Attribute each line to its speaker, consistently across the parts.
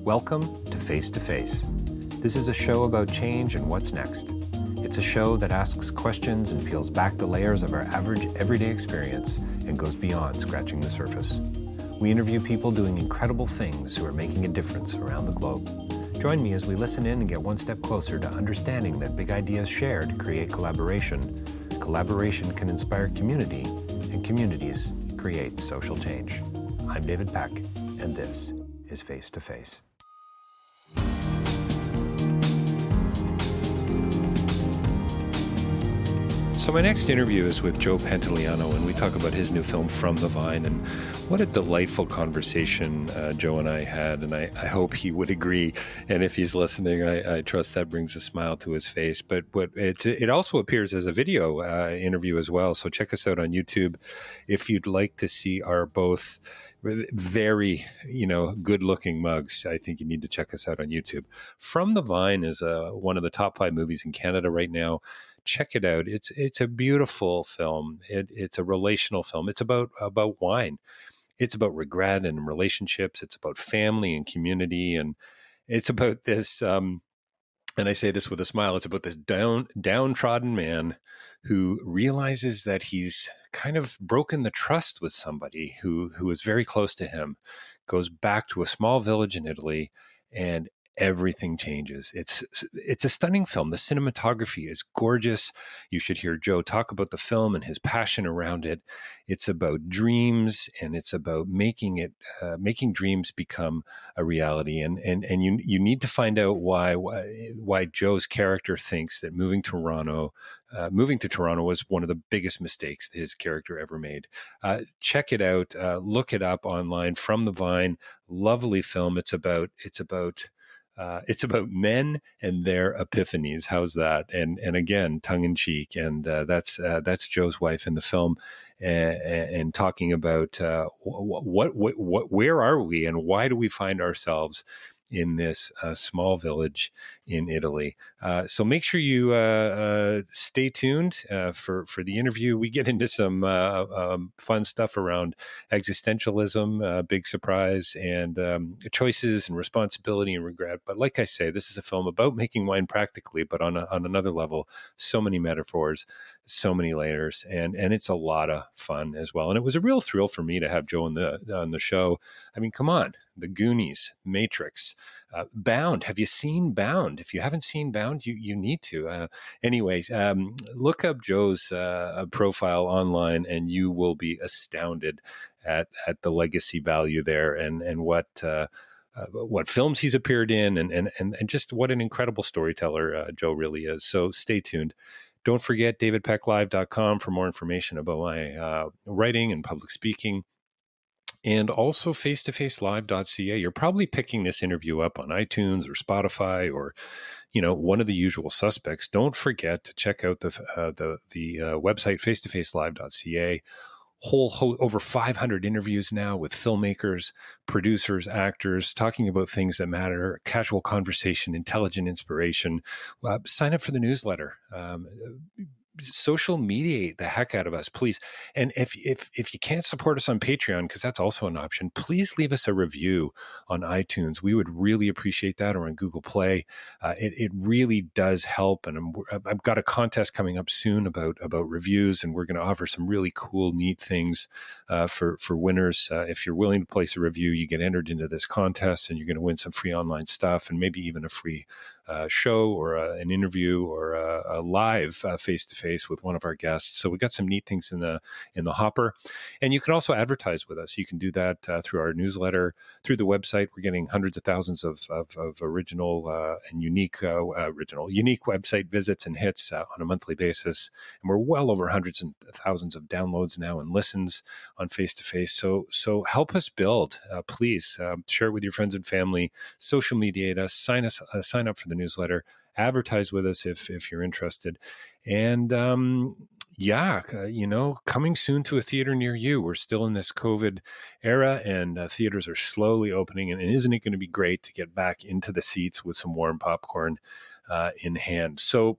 Speaker 1: Welcome to Face2Face. This is a show about change and what's next. It's a show that asks questions and peels back the layers of our average everyday experience and goes beyond scratching the surface. We interview people doing incredible things who are making a difference around the globe. Join me as we listen in and get one step closer to understanding that big ideas shared create collaboration. Collaboration can inspire community, and communities create social change. I'm David Peck, and this is Face2Face. So my next interview is with Joe Pantoliano, and we talk about his new film, From the Vine, and what a delightful conversation Joe and I had, and I hope he would agree. And if he's listening, I trust that brings a smile to his face. But it also appears as a video interview as well, so check us out on YouTube if you'd like to see our both very, good-looking mugs. I think you need to check us out on YouTube. From the Vine is one of the top 5 movies in Canada right now. Check it out. It's a beautiful film. It's a relational film. It's about wine. It's about regret and relationships. It's about family and community, and it's about this. And I say this with a smile. It's about this downtrodden man who realizes that he's kind of broken the trust with somebody who is very close to him. Goes back to a small village in Italy, and everything changes. It's a stunning film. The cinematography is gorgeous. You should hear Joe talk about the film and his passion around it. It's about dreams, and it's about making dreams become a reality. And you need to find out why Joe's character thinks that moving to Toronto was one of the biggest mistakes his character ever made. Check it out. Look it up online. From the Vine, lovely film. It's about men and their epiphanies. How's that? And again, tongue in cheek. And that's Joe's wife in the film, and talking about where are we and why do we find ourselves in this small village in Italy. So make sure you stay tuned for the interview. We get into some fun stuff around existentialism, big surprise, and choices and responsibility and regret. But like I say, this is a film about making wine practically, but on another level, so many metaphors, so many layers, and it's a lot of fun as well. And it was a real thrill for me to have Joe on the show. I mean, come on. The Goonies, Matrix, Bound. Have you seen Bound? If you haven't seen Bound, you need to. Anyway, look up Joe's profile online, and you will be astounded at the legacy value there, and what films he's appeared in, and just what an incredible storyteller Joe really is. So stay tuned. Don't forget davidpecklive.com for more information about my writing and public speaking. And also face2facelive.ca. You're probably picking this interview up on iTunes or Spotify or, one of the usual suspects. Don't forget to check out the website face2facelive.ca. Over 500 interviews now with filmmakers, producers, actors, talking about things that matter, casual conversation, intelligent inspiration. Sign up for the newsletter. Social media the heck out of us, please. And if you can't support us on Patreon, because that's also an option, please leave us a review on iTunes. We would really appreciate that, or on Google Play. It really does help. And I've got a contest coming up soon about reviews, and we're going to offer some really cool, neat things for winners. If you're willing to place a review, you get entered into this contest, and you're going to win some free online stuff, and maybe even a free show or an interview or a live face-to-face with one of our guests. So we got some neat things in the hopper. And you can also advertise with us. You can do that through our newsletter, through the website. We're getting hundreds of thousands of original and unique website visits and hits on a monthly basis. And we're well over hundreds and thousands of downloads now and listens on Face2Face. So help us build. Please share it with your friends and family. Social media us. Sign up for the newsletter. Advertise with us if you're interested. And coming soon to a theater near you. We're still in this COVID era, and theaters are slowly opening. And isn't it going to be great to get back into the seats with some warm popcorn in hand? So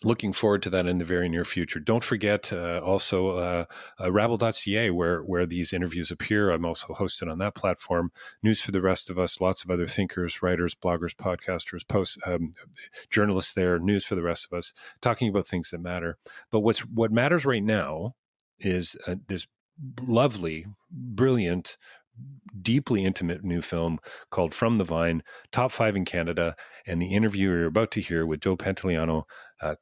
Speaker 1: looking forward to that in the very near future. Don't forget also rabble.ca, where these interviews appear. I'm also hosted on that platform. News for the Rest of Us, lots of other thinkers, writers, bloggers, podcasters, journalists there, News for the Rest of Us, talking about things that matter. But what matters right now is this lovely, brilliant, deeply intimate new film called From the Vine, top 5 in Canada, and the interview you're about to hear with Joe Pantoliano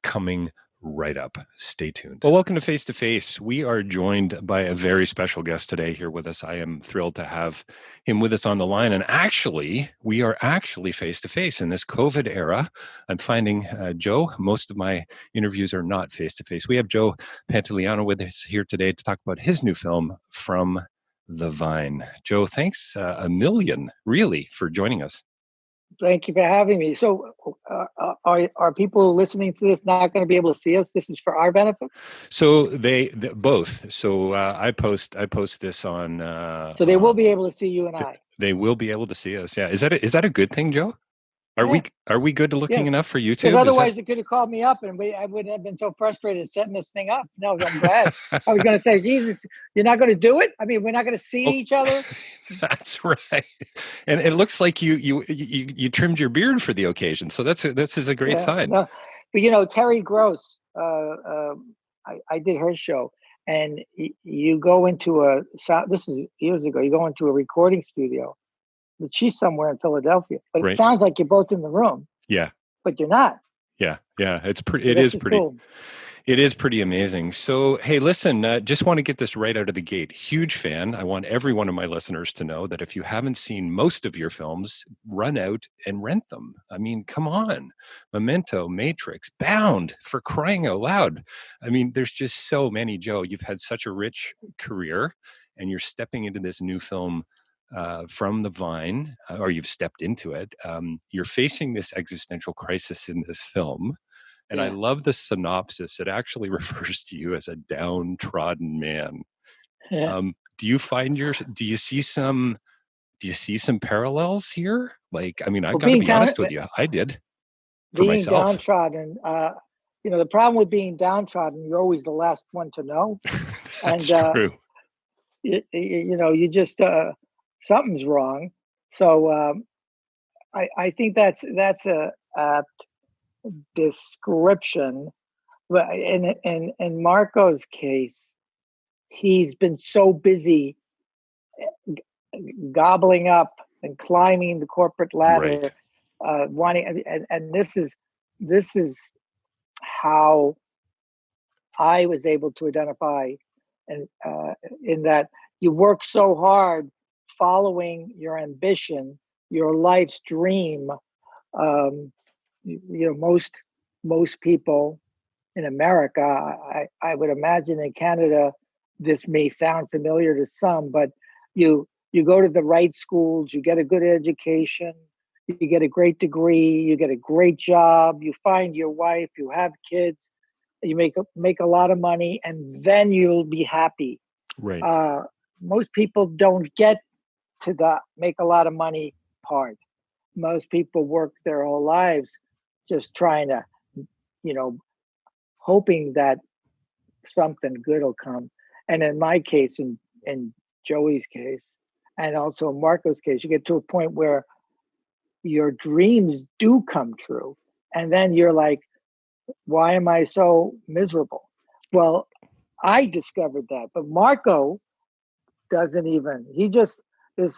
Speaker 1: coming right up. Stay tuned. Well, welcome to Face to Face. We are joined by a very special guest today here with us. I am thrilled to have him with us on the line. And actually, we are actually face to face in this COVID era. I'm finding, Joe, most of my interviews are not face to face. We have Joe Pantoliano with us here today to talk about his new film, From the Vine. Joe, thanks a million, really, for joining us.
Speaker 2: Thank you for having me. So, are people listening to this not going to be able to see us? This is for our benefit.
Speaker 1: So they both. So I post this on.
Speaker 2: So they will be able to see you and I.
Speaker 1: They will be able to see us. Yeah. Is that a good thing, Joe? Are we good looking enough for YouTube?
Speaker 2: Because otherwise, you could have called me up, and I wouldn't have been so frustrated setting this thing up. No, I'm glad. I was going to say, Jesus, you're not going to do it? I mean, we're not going to see each other.
Speaker 1: That's right. And it looks like you trimmed your beard for the occasion, so this is a great sign.
Speaker 2: No, but Terry Gross, I did her show, and you go into this was years ago. You go into a recording studio. But she's somewhere in Philadelphia. But it sounds like you're both in the room.
Speaker 1: Yeah.
Speaker 2: But you're not.
Speaker 1: Yeah. It's pretty. It is pretty amazing. So, hey, listen, just want to get this right out of the gate. Huge fan. I want every one of my listeners to know that if you haven't seen most of your films, run out and rent them. I mean, come on. Memento, Matrix, Bound, for crying out loud. I mean, there's just so many, Joe. You've had such a rich career, and you're stepping into this new film From the Vine, or you've stepped into it. You're facing this existential crisis in this film. And I love the synopsis. It actually refers to you as a downtrodden man.
Speaker 2: Yeah.
Speaker 1: Do you see some parallels here? Like, I mean, I got to be honest with you. I did for
Speaker 2: being
Speaker 1: myself.
Speaker 2: Downtrodden, the problem with being downtrodden, you're always the last one to know.
Speaker 1: That's true.
Speaker 2: You just, something's wrong. So I think that's a description. But in Marco's case, he's been so busy gobbling up and climbing the corporate ladder, wanting, and this is how I was able to identify, and in that you work so hard following your ambition, your life's dream. Most people in America, I would imagine in Canada, this may sound familiar to some, but you go to the right schools, you get a good education, you get a great degree, you get a great job, you find your wife, you have kids, you make a lot of money, and then you'll be happy.
Speaker 1: Right.
Speaker 2: Most people don't get to the make a lot of money part. Most people work their whole lives just trying to, hoping that something good will come. And in my case, in Joey's case, and also in Marco's case, you get to a point where your dreams do come true. And then you're like, why am I so miserable? Well, I discovered that, but Marco doesn't even, he just is,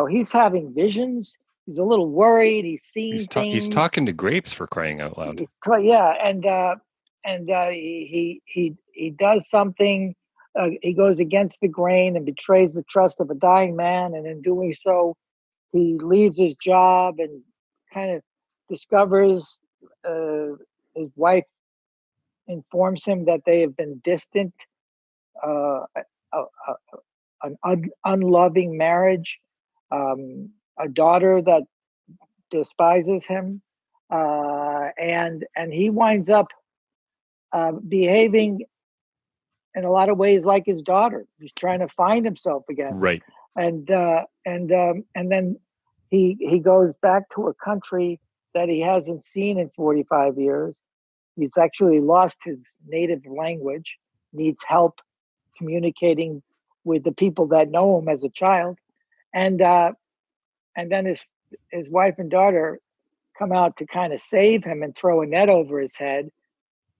Speaker 2: he's having visions. He's a little worried. He's seeing things.
Speaker 1: He's talking to grapes, for crying out loud.
Speaker 2: He does something. He goes against the grain and betrays the trust of a dying man, and in doing so, he leaves his job and kind of discovers his wife informs him that they have been distant, an unloving marriage, a daughter that despises him, and he winds up behaving in a lot of ways like his daughter. He's trying to find himself again.
Speaker 1: Right.
Speaker 2: And then he goes back to a country that he hasn't seen in 45 years, He's actually lost his native language, needs help communicating with the people that know him as a child, and then his wife and daughter come out to kind of save him and throw a net over his head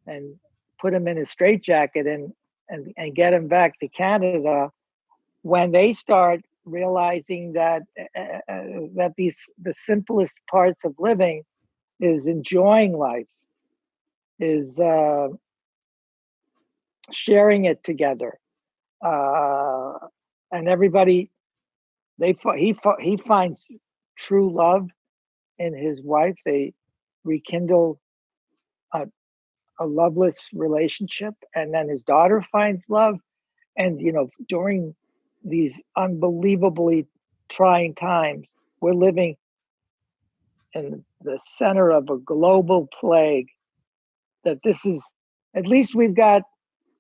Speaker 2: and put him in a straitjacket and get him back to Canada. When they start realizing that the simplest parts of living is enjoying life, is sharing it together, and everybody he finds true love in his wife. They rekindle a loveless relationship, and then his daughter finds love. And during these unbelievably trying times, we're living in the center of a global plague. That this is, at least we've got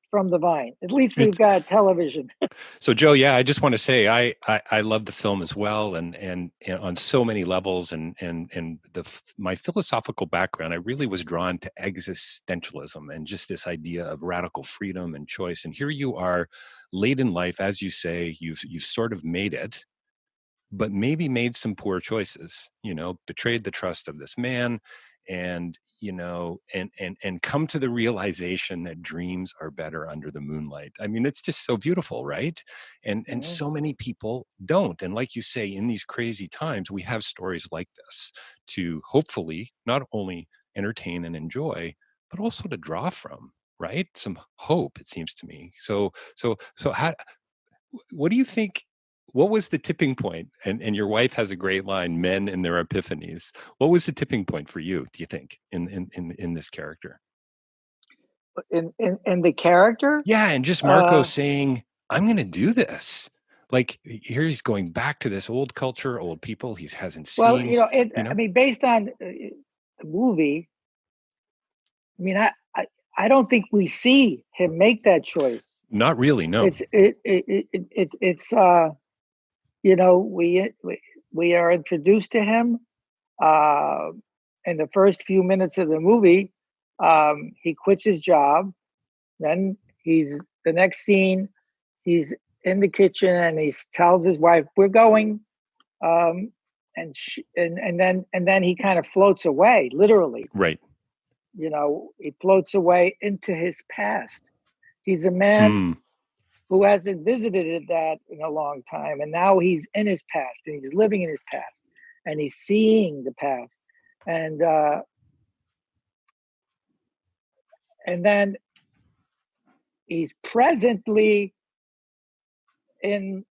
Speaker 2: From the Vine. At least we've got television.
Speaker 1: So Joe, yeah, I just want to say I love the film as well, and on so many levels, and my philosophical background, I really was drawn to existentialism and just this idea of radical freedom and choice. And here you are, late in life, as you say, you've sort of made it, but maybe made some poor choices. Betrayed the trust of this man, and and come to the realization that dreams are better under the moonlight. I mean, it's just so beautiful, right? And so many people don't. And like you say, in these crazy times, we have stories like this to hopefully not only entertain and enjoy, but also to draw from, right? Some hope, it seems to me. So how, what do you think? What was the tipping point? And your wife has a great line, men and their epiphanies. What was the tipping point for you, do you think, in this character?
Speaker 2: In the character?
Speaker 1: Yeah, and just Marco saying, I'm going to do this. Like, here he's going back to this old culture, old people he hasn't seen.
Speaker 2: Well, I mean, based on the movie, I mean, I don't think we see him make that choice.
Speaker 1: Not really, no.
Speaker 2: It's we are introduced to him in the first few minutes of the movie. He quits his job. Then the next scene, he's in the kitchen and he tells his wife, "We're going," and then he kind of floats away, literally.
Speaker 1: Right.
Speaker 2: He floats away into his past. He's a man who hasn't visited that in a long time, and now he's in his past, and he's living in his past, and he's seeing the past, and then he's presently in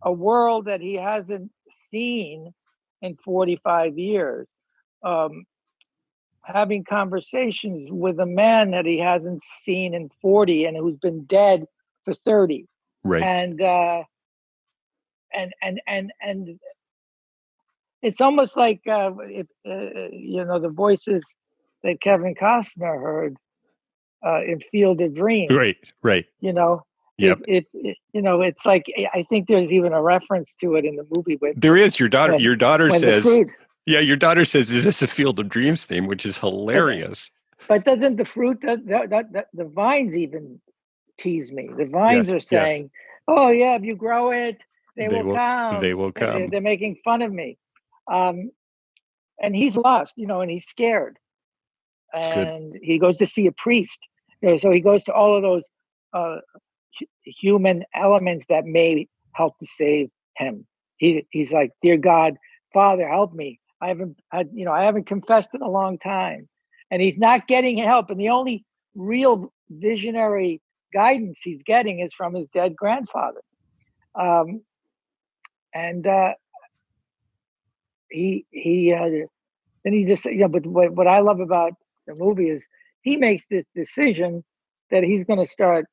Speaker 2: a world that he hasn't seen in 45 years, having conversations with a man that he hasn't seen in 40 and who's been dead for 30.
Speaker 1: Right.
Speaker 2: And it's almost like the voices that Kevin Costner heard in Field of Dreams.
Speaker 1: Right.
Speaker 2: Yep. It's like, I think there's even a reference to it in the movie.
Speaker 1: There is. Your daughter says,
Speaker 2: yeah,
Speaker 1: your daughter says, "Is this a Field of Dreams theme?" Which is hilarious.
Speaker 2: But doesn't the fruit, the vines even tease me? The vines are saying, "Oh yeah, if you grow it, they will come.
Speaker 1: They will come."
Speaker 2: They're making fun of me. And he's lost, and he's scared. And he goes to see a priest. So he goes to all of those human elements that may help to save him. He's like, "Dear God, Father, help me. I haven't confessed in a long time." And he's not getting help. And the only real visionary guidance he's getting is from his dead grandfather. Then he just, but what I love about the movie is he makes this decision that he's going to start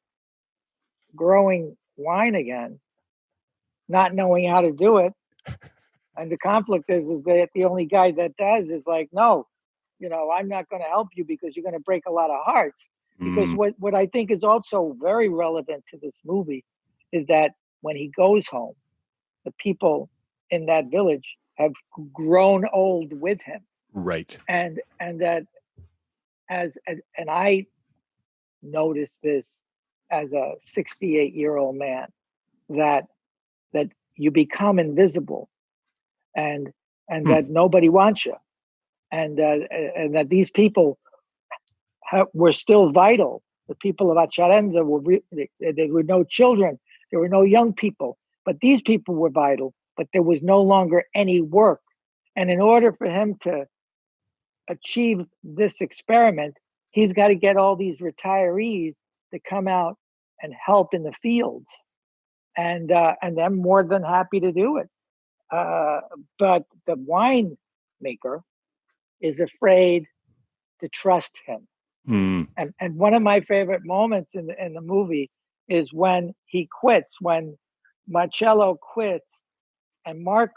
Speaker 2: growing wine again, not knowing how to do it. And the conflict is that the only guy that does is like, "No, I'm not going to help you because you're going to break a lot of hearts." Because what I think is also very relevant to this movie is that when he goes home, the people in that village have grown old with him.
Speaker 1: Right.
Speaker 2: And that and I noticed this as a 68-year-old man, that you become invisible, and that nobody wants you, and that these people were still vital. The people of Acerenza there were no children, there were no young people, but these people were vital. But there was no longer any work, and in order for him to achieve this experiment, he's got to get all these retirees to come out and help in the fields, and they're more than happy to do it. But the winemaker is afraid to trust him. And one of my favorite moments in the movie is when he quits, when Marcello quits, and Mark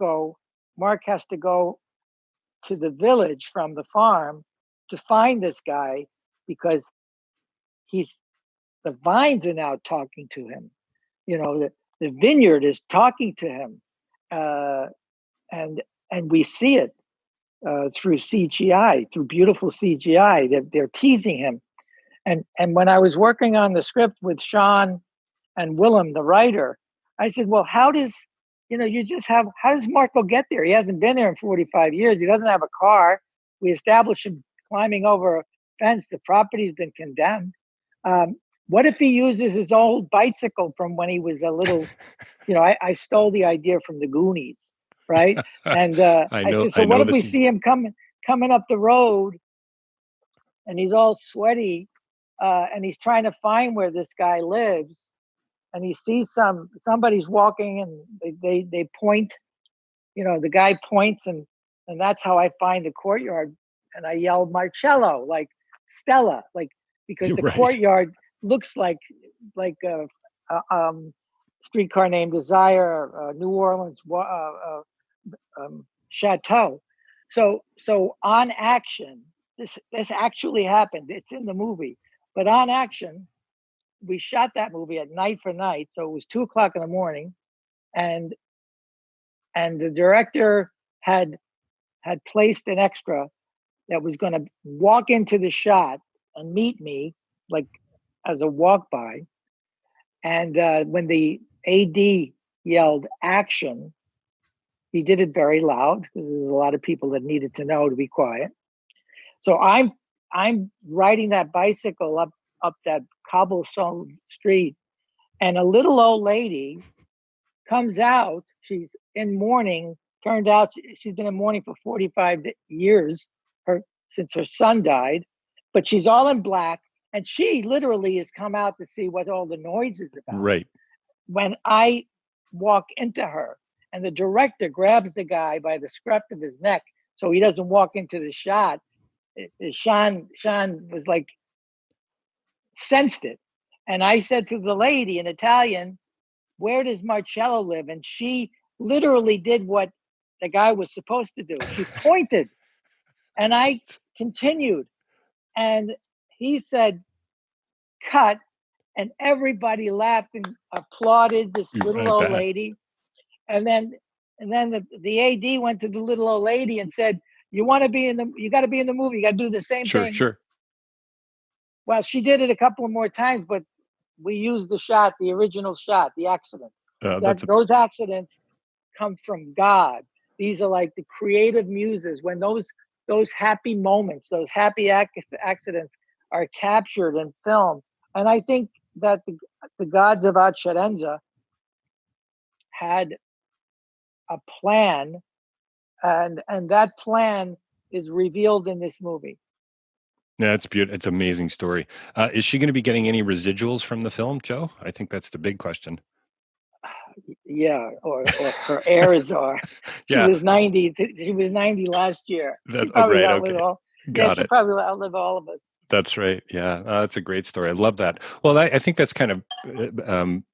Speaker 2: has to go to the village from the farm to find this guy, because the vines are now talking to him. The vineyard is talking to him, and we see it through CGI, through beautiful CGI. They're teasing him. And when I was working on the script with Sean and Willem, the writer, I said, well, how does Marco get there? He hasn't been there in 45 years. He doesn't have a car. We established him climbing over a fence. The property's been condemned. What if he uses his old bicycle from when he was a little, I stole the idea from the Goonies, right? And I said, so what if we see him coming up the road, and he's all sweaty, and he's trying to find where this guy lives, and he sees somebody's walking, and they point, the guy points, and that's how I find the courtyard, and I yell Marcello, like Stella, like, because the courtyard looks like a Streetcar Named Desire, New Orleans chateau. So on action, this actually happened. It's in the movie, but on action, we shot that movie at night for night. So it was 2:00 in the morning, and the director had placed an extra that was going to walk into the shot and meet me, like, as a walk by. And when the AD yelled action, he did it very loud, because there's a lot of people that needed to know to be quiet. So I'm riding that bicycle up that cobblestone street, and a little old lady comes out. She's in mourning. Turned out she's been in mourning for 45 years, since her son died, but she's all in black, and she literally has come out to see what all the noise is about.
Speaker 1: Right.
Speaker 2: When I walk into her, and the director grabs the guy by the scruff of his neck so he doesn't walk into the shot, Sean was like, sensed it. And I said to the lady in Italian, where does Marcello live? And she literally did what the guy was supposed to do. She pointed, and I continued. And he said, cut. And everybody laughed and applauded this little old lady. And then the AD went to the little old lady and said, you got to be in the movie. You got to do the same thing.
Speaker 1: Sure.
Speaker 2: Well, she did it a couple of more times, but we used the original shot, the accident. Those accidents come from God. These are like the creative muses. When those happy moments, those happy accidents are captured in film. And I think that the gods of Acerenza had a plan, and that plan is revealed in this movie.
Speaker 1: Yeah, it's beautiful. It's an amazing story. Is she going to be getting any residuals from the film, Joe? I think that's the big question.
Speaker 2: Yeah, or her heirs are. She was 90. She was 90 last year. She probably outlived all. She probably outlived all of us.
Speaker 1: That's right. Yeah, that's a great story. I love that. Well, I think that's kind of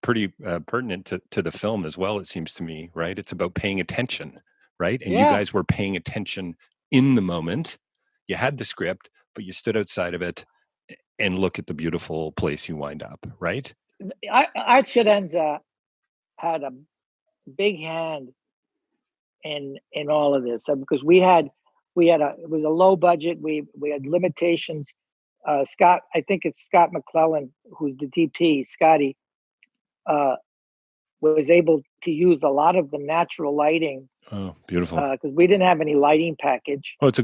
Speaker 1: pretty pertinent to the film as well, it seems to me, right? It's about paying attention, right? And you guys were paying attention in the moment. You had the script, but you stood outside of it and look at the beautiful place you wind up, right?
Speaker 2: Acerenza had a big hand in all of this, because it was a low budget. We had limitations. Scott, I think it's Scott McClellan, who's the DP, Scotty, was able to use a lot of the natural lighting.
Speaker 1: Oh, beautiful.
Speaker 2: Because we didn't have any lighting package.
Speaker 1: Oh, it's a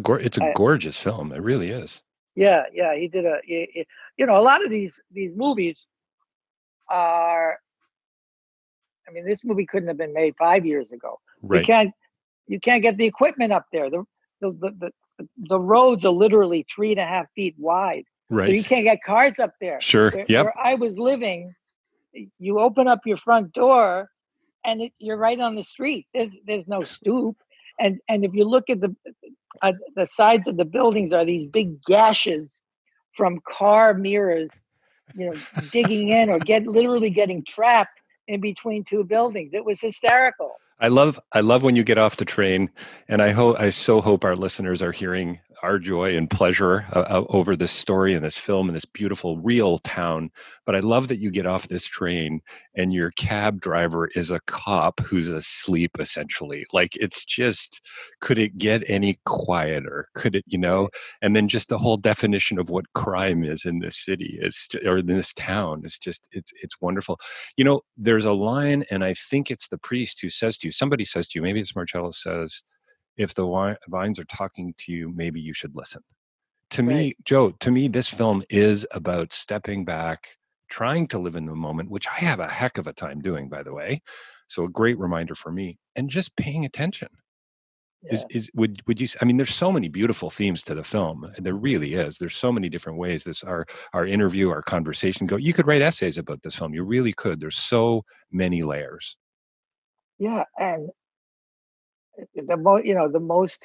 Speaker 1: gorgeous film. It really is.
Speaker 2: Yeah, he did a lot of these movies are, I mean, this movie couldn't have been made 5 years ago.
Speaker 1: Right.
Speaker 2: You can't get the equipment up there. The roads are literally 3.5 feet wide.
Speaker 1: Right.
Speaker 2: So you can't get cars up there.
Speaker 1: Sure.
Speaker 2: Where I was living, you open up your front door and you're right on the street. There's no stoop. And if you look at the sides of the buildings are these big gashes from car mirrors, digging in or literally getting trapped in between two buildings. It was hysterical.
Speaker 1: I love when you get off the train, and I so hope our listeners are hearing our joy and pleasure over this story and this film and this beautiful real town. But I love that you get off this train and your cab driver is a cop who's asleep, essentially. Like, it's just, could it get any quieter? Could it, and then just the whole definition of what crime is in this city or in this town is just, it's wonderful. There's a line, and I think it's the priest who says to you, somebody says to you, maybe it's Marcello, says, if the vines are talking to you, maybe you should listen. To me, Joe, this film is about stepping back, trying to live in the moment, which I have a heck of a time doing, by the way. So a great reminder for me, and just paying attention. Yeah. Would you? I mean, there's so many beautiful themes to the film. There really is. There's so many different ways our interview, our conversation go. You could write essays about this film. You really could. There's so many layers.
Speaker 2: Yeah, and the most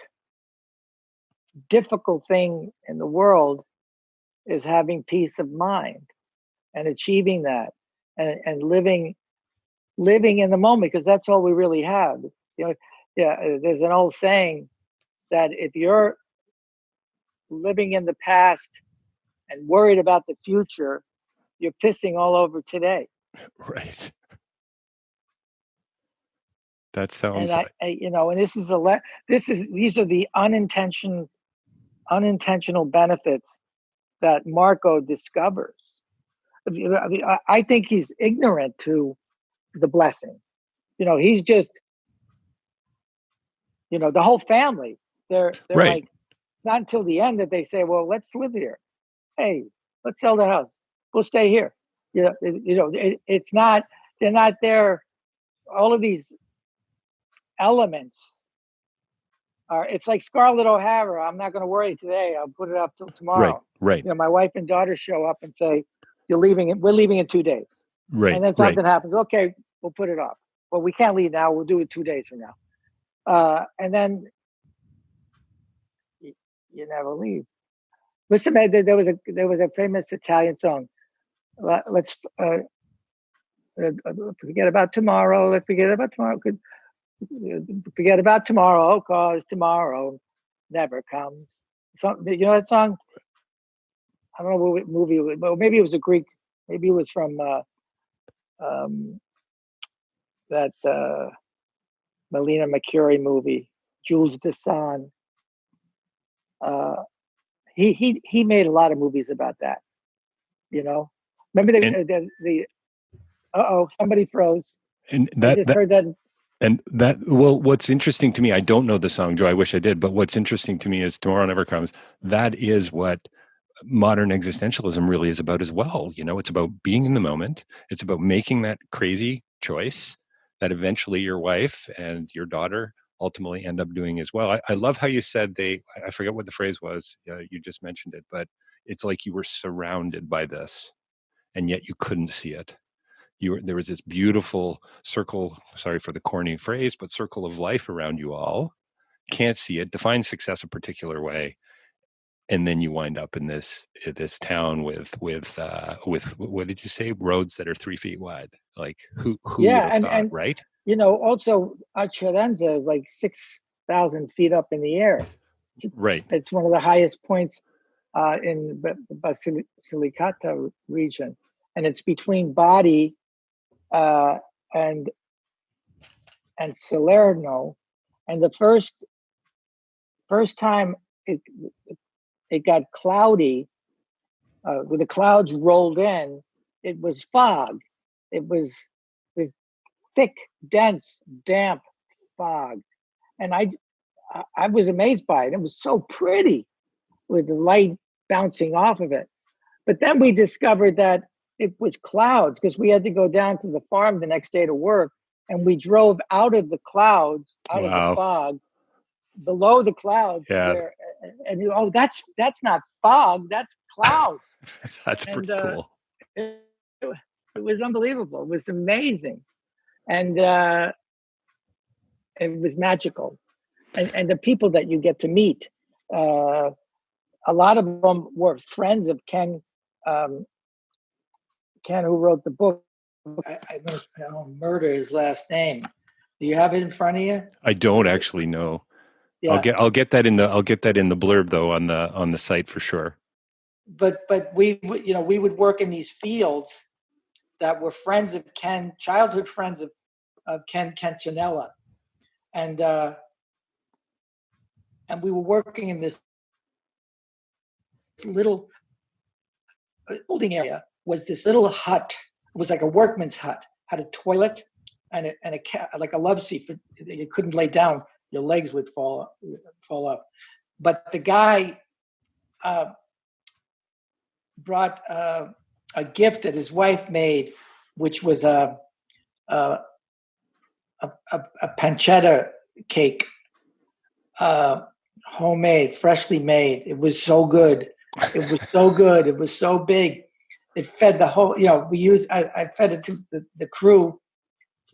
Speaker 2: difficult thing in the world is having peace of mind and achieving that and living in the moment, because that's all we really have. There's an old saying that if you're living in the past and worried about the future, you're pissing all over today.
Speaker 1: Right. That sounds.
Speaker 2: And and these are the unintentional benefits that Marco discovers. I think he's ignorant to the blessing. He's just, the whole family. They're
Speaker 1: right.
Speaker 2: Like, it's not until the end that they say, "Well, let's live here. Hey, let's sell the house. We'll stay here." It's not. They're not there. All of these elements are. It's like Scarlett O'Hara. I'm not going to worry today. I'll put it up till tomorrow.
Speaker 1: Right.
Speaker 2: My wife and daughter show up and say, "You're leaving. We're leaving in 2 days."
Speaker 1: Right.
Speaker 2: And then something happens. Okay, we'll put it off. Well, we can't leave now. We'll do it 2 days from now. And then you never leave. Listen, there was a famous Italian song. Let's forget about tomorrow. Let's forget about tomorrow. Forget about tomorrow, cause tomorrow never comes. That song? I don't know what movie it was. Well, maybe it was a Greek. Maybe it was from that Melina Mercouri movie, Jules Dessin. He made a lot of movies about that. Remember the somebody froze.
Speaker 1: And
Speaker 2: I just heard that.
Speaker 1: And what's interesting to me, I don't know the song, Joe, I wish I did, but what's interesting to me is Tomorrow Never Comes. That is what modern existentialism really is about as well. It's about being in the moment. It's about making that crazy choice that eventually your wife and your daughter ultimately end up doing as well. I love how you said I forget what the phrase was. You just mentioned it, but it's like you were surrounded by this and yet you couldn't see it. There was this beautiful circle, sorry for the corny phrase, but circle of life around you all. Can't see it, define success a particular way. And then you wind up in this town with what did you say? Roads that are 3 feet wide. Like who would have thought, right?
Speaker 2: Also Acerenza is like 6,000 feet up in the air.
Speaker 1: Right.
Speaker 2: It's one of the highest points in the Basilicata region, and it's between Bari and Salerno. And the first time it got cloudy, when the clouds rolled in, it was fog. It was this thick, dense, damp fog. And I was amazed by it. It was so pretty with the light bouncing off of it. But then we discovered that it was clouds because we had to go down to the farm the next day to work. And we drove out of the clouds, out of the fog, below the clouds,
Speaker 1: Yeah.
Speaker 2: and that's not fog, that's clouds.
Speaker 1: That's pretty cool.
Speaker 2: It was unbelievable. It was amazing, and it was magical. And the people that you get to meet, a lot of them were friends of Ken. Ken, who wrote the book. I don't murder his last name. Do you have it in front of you?
Speaker 1: I don't actually know. Yeah. I'll get that in the blurb though on the site for sure.
Speaker 2: But we would work in these fields that were friends of Ken, childhood friends of Ken Cancellara, and we were working in this little holding area. Was this little hut? It was like a workman's hut. Had a toilet and a like a love seat. You couldn't lay down; your legs would fall up. But the guy brought a gift that his wife made, which was a pancetta cake, homemade, freshly made. It was so good. It was so good. It was so big. It fed the whole. I fed it to the crew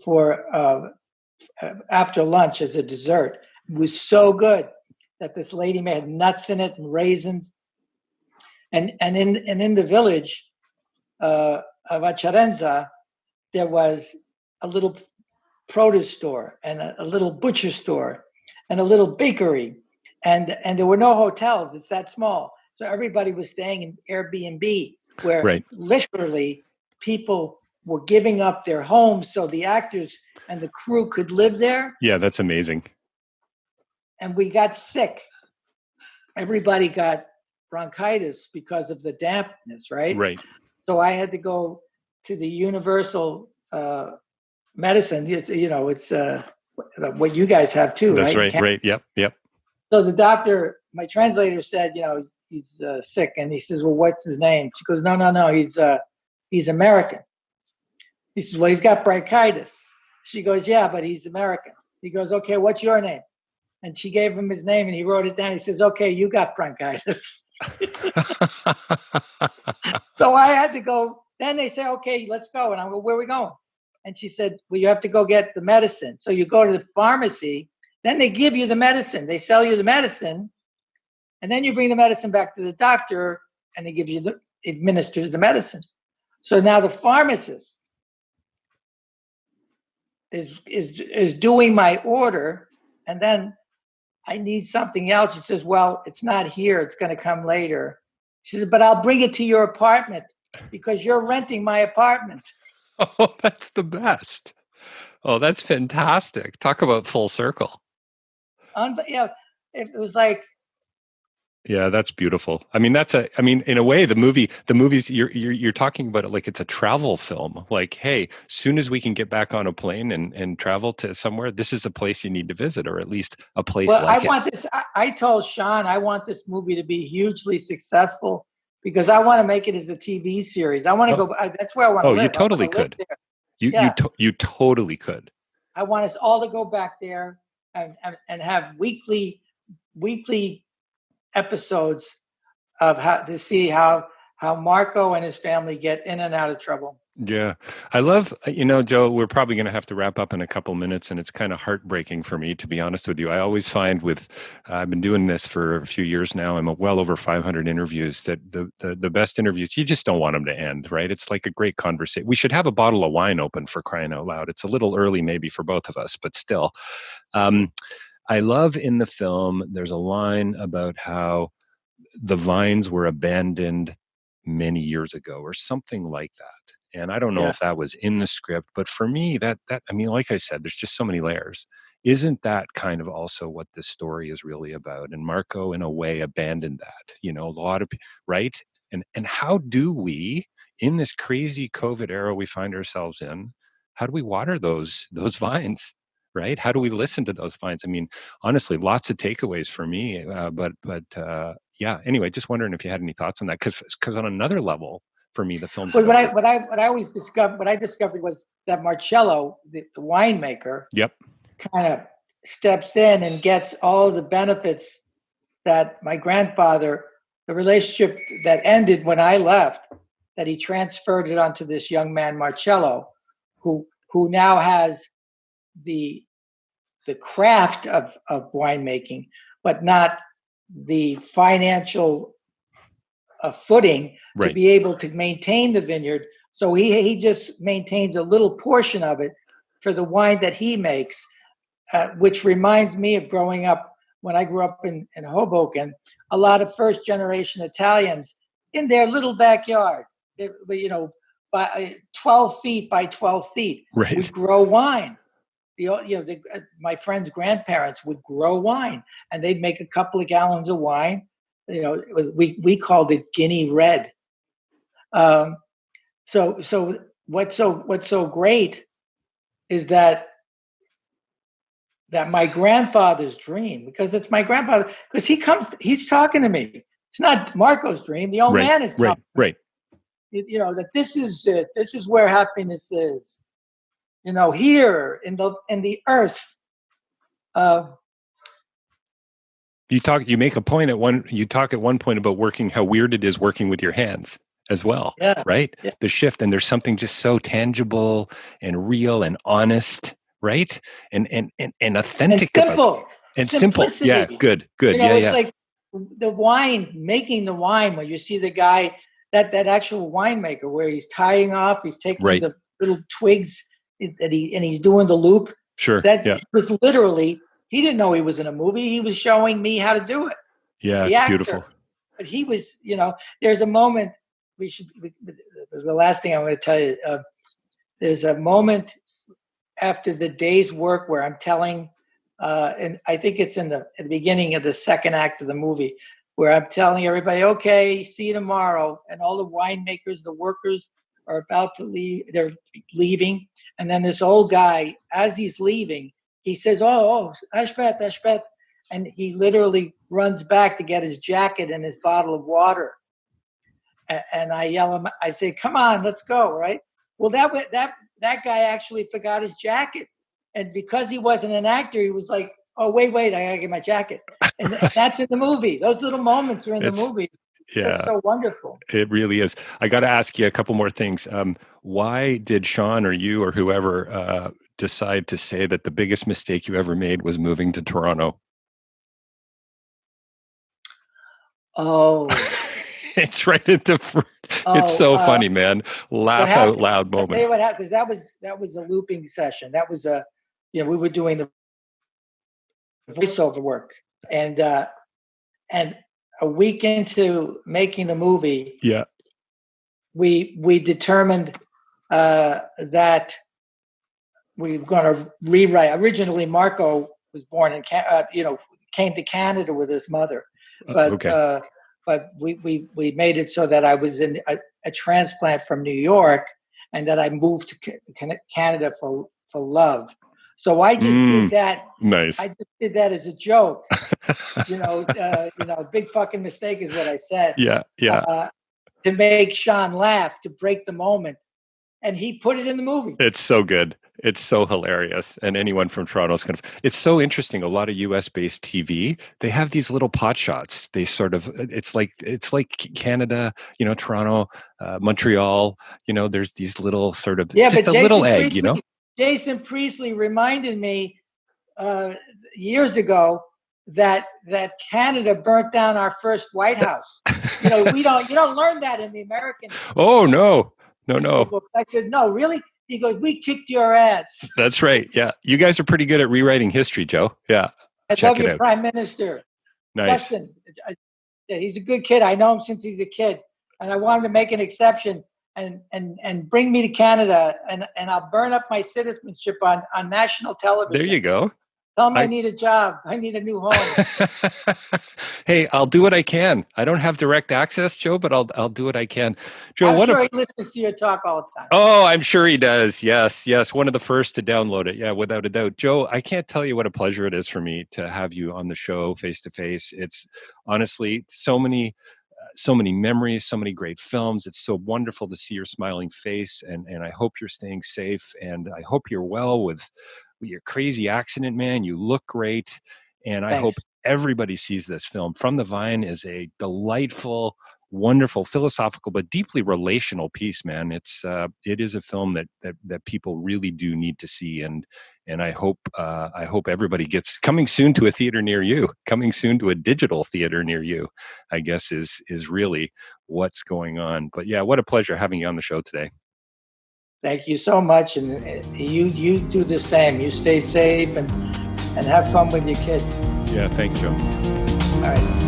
Speaker 2: for after lunch as a dessert. It was so good that this lady made nuts in it and raisins. And in the village of Acerenza, there was a little produce store and a little butcher store and a little bakery, and there were no hotels. It's that small, so everybody was staying in Airbnb, where literally people were giving up their homes so the actors and the crew could live there.
Speaker 1: Yeah, that's amazing.
Speaker 2: And we got sick. Everybody got bronchitis because of the dampness, right?
Speaker 1: Right.
Speaker 2: So I had to go to the universal medicine. It's what you guys have too,
Speaker 1: That's
Speaker 2: right?
Speaker 1: Right. Yep.
Speaker 2: So the doctor, my translator said, he's sick, and he says, "Well, what's his name?" She goes, "No, he's American." He says, "Well, he's got bronchitis." She goes, "Yeah, but he's American." He goes, "Okay, what's your name?" And she gave him his name, and he wrote it down. He says, "Okay, you got bronchitis." So I had to go. Then they say, "Okay, let's go." And I go, "Where are we going?" And she said, "Well, you have to go get the medicine." So you go to the pharmacy. Then they give you the medicine. They sell you the medicine. And then you bring the medicine back to the doctor, and they administers the medicine. So now the pharmacist is doing my order, and then I need something else. She says, "Well, it's not here. It's going to come later." She says, "But I'll bring it to your apartment because you're renting my apartment."
Speaker 1: Oh, that's the best. Oh, that's fantastic. Talk about full circle.
Speaker 2: It was like.
Speaker 1: Yeah, that's beautiful. I mean, in a way, the movies you're talking about it like it's a travel film. Like, hey, soon as we can get back on a plane and travel to somewhere, this is a place you need to visit, or at least a place like it.
Speaker 2: I told Sean, I want this movie to be hugely successful because I want to make it as a TV series. I want to go. That's where I want to live.
Speaker 1: Oh, you totally could. You totally could.
Speaker 2: I want us all to go back there and have weekly episodes of how to see how Marco and his family get in and out of trouble.
Speaker 1: Yeah. I love, Joe, we're probably going to have to wrap up in a couple minutes, and it's kind of heartbreaking for me, to be honest with you. I always find I've been doing this for a few years now. I'm well over 500 interviews, that the best interviews, you just don't want them to end, right? It's like a great conversation. We should have a bottle of wine open, for crying out loud. It's a little early maybe for both of us, but still. I love in the film, there's a line about how the vines were abandoned many years ago or something like that. And I don't know if that was in the script, but for me, like I said, there's just so many layers. Isn't that kind of also what this story is really about? And Marco, in a way, abandoned that, a lot of, right? And how do we, in this crazy COVID era we find ourselves in, how do we water those vines? Right? How do we listen to those vines? I mean, honestly, lots of takeaways for me. Yeah. Anyway, just wondering if you had any thoughts on that, because on another level, for me, the film's
Speaker 2: But
Speaker 1: about
Speaker 2: what I always discovered, what I discovered was that Marcello, the winemaker,
Speaker 1: Yep.
Speaker 2: kind of steps in and gets all the benefits that my grandfather, the relationship that ended when I left, that he transferred it onto this young man, Marcello, who now has the craft of winemaking, but not the financial footing to
Speaker 1: Right.
Speaker 2: be able to maintain the vineyard. So he just maintains a little portion of it for the wine that he makes, which reminds me of growing up. When I grew up in Hoboken, a lot of first generation Italians in their little backyard, by 12 feet by 12 feet,
Speaker 1: Right.
Speaker 2: would grow wine. My friends' grandparents would grow wine, and they'd make a couple of gallons of wine. We called it Guinea Red. So what's so great is that my grandfather's dream, because it's my grandfather, because he's talking to me. It's not Marco's dream. The old man is talking.
Speaker 1: Right.
Speaker 2: That this is it. This is where happiness is. Here in the earth.
Speaker 1: You make a point you talk at one point about how weird it is working with your hands as well.
Speaker 2: Yeah.
Speaker 1: Right.
Speaker 2: Yeah.
Speaker 1: The shift, and there's something just so tangible and real and honest, right? And authentic
Speaker 2: and simple.
Speaker 1: about it. And simple. Yeah. Good.
Speaker 2: It's like the wine, making the wine, when you see the guy, that actual winemaker, where he's tying off, he's taking the little twigs and he's doing the loop.
Speaker 1: Sure.
Speaker 2: That was literally, he didn't know he was in a movie. He was showing me how to do it.
Speaker 1: Yeah, it's beautiful.
Speaker 2: But he was, there's a moment, the last thing I'm going to tell you, there's a moment after the day's work where I'm telling, and I think it's at the beginning of the second act of the movie, where I'm telling everybody, okay, see you tomorrow. And all the winemakers, the workers are about to leave. They're leaving. And then this old guy, as he's leaving, he says, oh, Ashbeth. And he literally runs back to get his jacket and his bottle of water. And I yell him, I say, come on, let's go, right? Well, that guy actually forgot his jacket. And because he wasn't an actor, he was like, oh, wait, I got to get my jacket. And that's in the movie. Those little moments are in the movie.
Speaker 1: Yeah.
Speaker 2: It's so wonderful.
Speaker 1: It really is. I got to ask you a couple more things. Why did Sean or you or whoever decide to say that the biggest mistake you ever made was moving to Toronto?
Speaker 2: Oh.
Speaker 1: It's right at the front. It's so funny, man. Laugh out loud moment.
Speaker 2: I'll tell you what happened, because that was a looping session. That was we were doing the voiceover work, and a week into making the movie, we determined that we were going to rewrite. Originally, Marco was born in came to Canada with his mother, but but we made it so that I was in a transplant from New York, and that I moved to Canada for love. So I just did that.
Speaker 1: Nice.
Speaker 2: I just did that as a joke. Big fucking mistake is what I said.
Speaker 1: Yeah.
Speaker 2: To make Sean laugh, to break the moment. And he put it in the movie.
Speaker 1: It's so good. It's so hilarious. And anyone from Toronto is it's so interesting. A lot of US-based TV, they have these little pot shots. They sort of, it's like Canada, Toronto, Montreal, there's these little sort of, just a little egg,
Speaker 2: Jason Priestley reminded me years ago that Canada burnt down our first White House. You don't learn that in the American.
Speaker 1: Oh, no.
Speaker 2: I said, no, really? He goes, we kicked your ass.
Speaker 1: That's right. Yeah. You guys are pretty good at rewriting history, Joe. Yeah.
Speaker 2: I love your Prime Minister.
Speaker 1: Nice.
Speaker 2: Listen, he's a good kid. I know him since he's a kid. And I wanted to make an exception and bring me to Canada. And I'll burn up my citizenship on national television.
Speaker 1: There you go.
Speaker 2: Tell him I need a job. I need a new home.
Speaker 1: Hey, I'll do what I can. I don't have direct access, Joe, but I'll do what I can. Joe,
Speaker 2: I'm sure he listens to your talk all the time.
Speaker 1: Oh, I'm sure he does. Yes. One of the first to download it. Yeah, without a doubt. Joe, I can't tell you what a pleasure it is for me to have you on the show face to face. It's honestly so many memories, so many great films. It's so wonderful to see your smiling face, and I hope you're staying safe, and I hope you're well with your crazy accident, man. You look great, and I hope everybody sees this film. From the Vine is a delightful, wonderful, philosophical, but deeply relational piece, man. It is a film that people really do need to see, and I hope everybody gets coming soon to a theater near you, coming soon to a digital theater near you, I guess is really what's going on. But yeah, what a pleasure having you on the show today.
Speaker 2: Thank you so much, and you do the same. You stay safe and have fun with your kid.
Speaker 1: Yeah, thanks, Joe.
Speaker 2: All right.